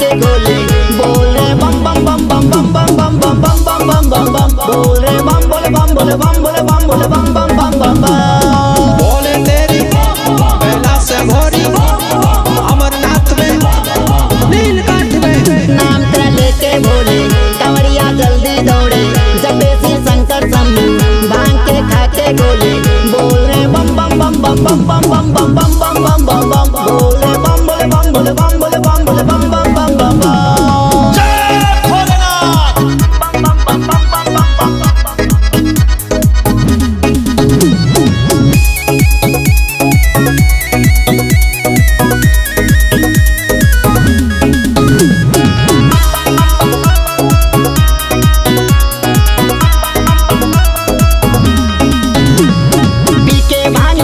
के गोले बोल रे बम बम बम बम बम बम बम बम बम बम बम बम बम बोल रे बम बोले बम बोले बम बोले बम बोले बम बम बम बम बम बोले तेरी कैलाश से भोरी अमरनाथ में नीलकंठ में नाम तेरा लेके भोले कंवरिया जल्दी दौड़े जपे शिव शंकर शंभू भांग के खा के गोले बोल रे बम बम बम बम बम बम बम बम बम बम बम बम बम बोल रे बम बोले बम बोले बम बोले बम बोले बम बम बम बम बम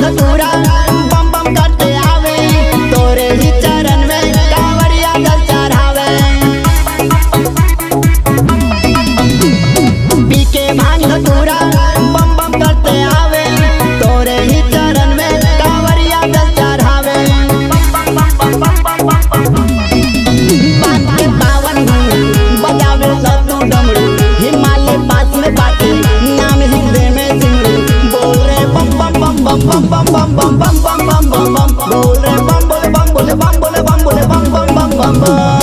धतूरा बम बम करते आवे तोरे ही चरण में कांवरिया जल चढ़ावे पी के भांग धतूरा बम बम करते आवे तोरे ही चरण में कांवरिया जल चढ़ावे बांध के पावन घुंघरू बजावे लड्डू डमरू हिमालय पास में बाटे नाम हृदय में सिमरू बोल रे बम बम बम बम बम बम बम बम बम बम बम बम बोल रे बम बोले बम बोले बम बोले बम बोले बम बम बम बम